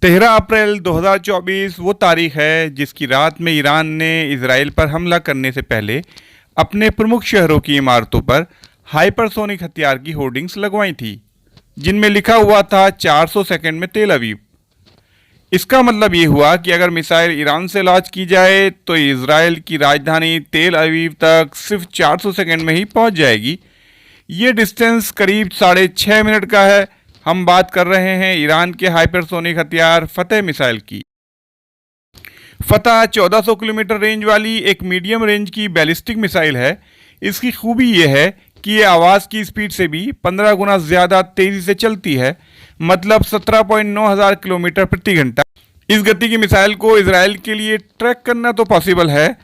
13 अप्रैल 2024 वो तारीख है जिसकी रात में ईरान ने इजराइल पर हमला करने से पहले अपने प्रमुख शहरों की इमारतों पर हाइपरसोनिक हथियार की होर्डिंग्स लगवाई थी, जिनमें लिखा हुआ था 400 सेकंड में तेल अवीव। इसका मतलब ये हुआ कि अगर मिसाइल ईरान से लॉन्च की जाए तो इजराइल की राजधानी तेल अवीव तक सिर्फ 400 सेकंड में ही पहुंच जाएगी। ये डिस्टेंस करीब 6.5 मिनट का है। हम बात कर रहे हैं ईरान के हाइपरसोनिक हथियार फतेह मिसाइल की। फतह 1400 किलोमीटर रेंज वाली एक मीडियम रेंज की बैलिस्टिक मिसाइल है। इसकी खूबी यह है कि ये आवाज़ की स्पीड से भी 15 गुना ज़्यादा तेज़ी से चलती है, मतलब 17.9 हज़ार किलोमीटर प्रति घंटा। इस गति की मिसाइल को इजराइल के लिए ट्रैक करना तो पॉसिबल है,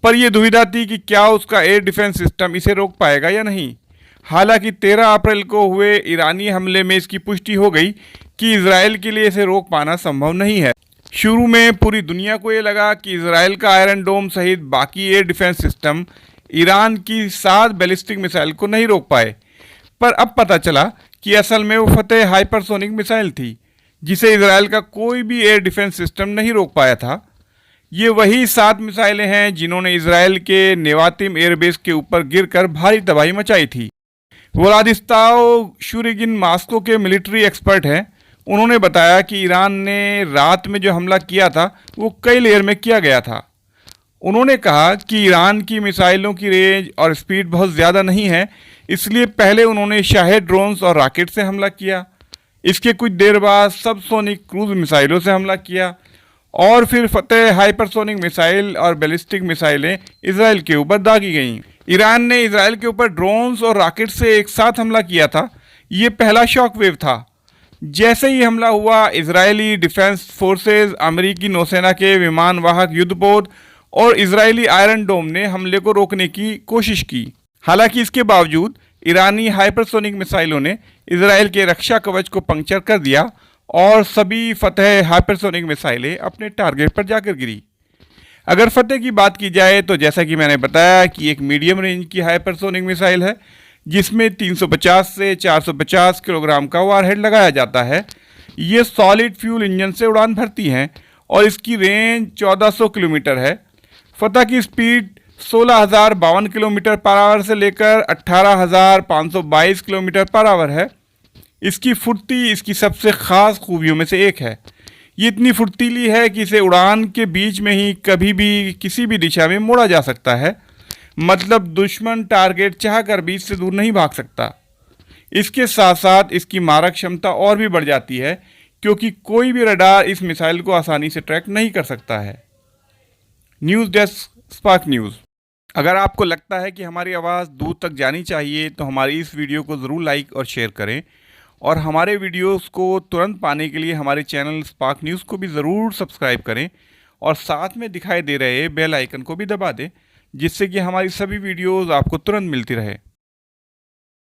पर यह दुविधा थी कि क्या उसका एयर डिफेंस सिस्टम इसे रोक पाएगा या नहीं। हालांकि 13 अप्रैल को हुए ईरानी हमले में इसकी पुष्टि हो गई कि इजराइल के लिए इसे रोक पाना संभव नहीं है। शुरू में पूरी दुनिया को ये लगा कि इजराइल का आयरन डोम सहित बाकी एयर डिफेंस सिस्टम ईरान की 7 बैलिस्टिक मिसाइल को नहीं रोक पाए, पर अब पता चला कि असल में वो फतेह हाइपरसोनिक मिसाइल थी, जिसे इजराइल का कोई भी एयर डिफेंस सिस्टम नहीं रोक पाया था। ये वही 7 मिसाइलें हैं जिन्होंने इजराइल के नेवातिम एयरबेस के ऊपर गिरकर भारी तबाही मचाई थी। व्लादिस्लाव शुरिगिन मास्को के मिलिट्री एक्सपर्ट हैं। उन्होंने बताया कि ईरान ने रात में जो हमला किया था वो कई लेयर में किया गया था। उन्होंने कहा कि ईरान की मिसाइलों की रेंज और स्पीड बहुत ज़्यादा नहीं है, इसलिए पहले उन्होंने शाहेद ड्रोन्स और रॉकेट से हमला किया। इसके कुछ देर बाद सबसोनिक क्रूज मिसाइलों से हमला किया और फिर फतेह हाइपरसोनिक मिसाइल और बैलिस्टिक मिसाइलें इजराइल के ऊपर दागी गईं। ईरान ने इजराइल के ऊपर ड्रोन्स और रॉकेट से एक साथ हमला किया था। ये पहला शॉक वेव था। जैसे ही हमला हुआ, इजरायली डिफेंस फोर्सेस, अमेरिकी नौसेना के विमान वाहक युद्धपोत और इजरायली आयरन डोम ने हमले को रोकने की कोशिश की। हालांकि इसके बावजूद ईरानी हाइपरसोनिक मिसाइलों ने इजराइल के रक्षा कवच को पंक्चर कर दिया और सभी फतेह हाइपरसोनिक मिसाइलें अपने टारगेट पर जाकर गिरी। अगर फतेह की बात की जाए तो जैसा कि मैंने बताया कि एक मीडियम रेंज की हाइपरसोनिक मिसाइल है, जिसमें 350 से 450 किलोग्राम का वारहेड लगाया जाता है। ये सॉलिड फ्यूल इंजन से उड़ान भरती हैं और इसकी रेंज 1400 किलोमीटर है। फतेह की स्पीड 16,052 किलोमीटर पर आवर से लेकर 18,522 किलोमीटर पर आवर है। इसकी फुर्ती इसकी सबसे ख़ास खूबियों में से एक है। ये इतनी फुर्तीली है कि इसे उड़ान के बीच में ही कभी भी किसी भी दिशा में मोड़ा जा सकता है, मतलब दुश्मन टारगेट चाहकर भी इससे दूर नहीं भाग सकता। इसके साथ साथ इसकी मारक क्षमता और भी बढ़ जाती है, क्योंकि कोई भी रडार इस मिसाइल को आसानी से ट्रैक नहीं कर सकता है। News desk, spark news. अगर आपको लगता है कि हमारी आवाज़ दूर तक जानी चाहिए तो हमारी इस वीडियो को ज़रूर लाइक और शेयर करें, और हमारे वीडियोस को तुरंत पाने के लिए हमारे चैनल स्पार्क न्यूज़ को भी ज़रूर सब्सक्राइब करें और साथ में दिखाई दे रहे बेल आइकन को भी दबा दें, जिससे कि हमारी सभी वीडियोस आपको तुरंत मिलती रहे।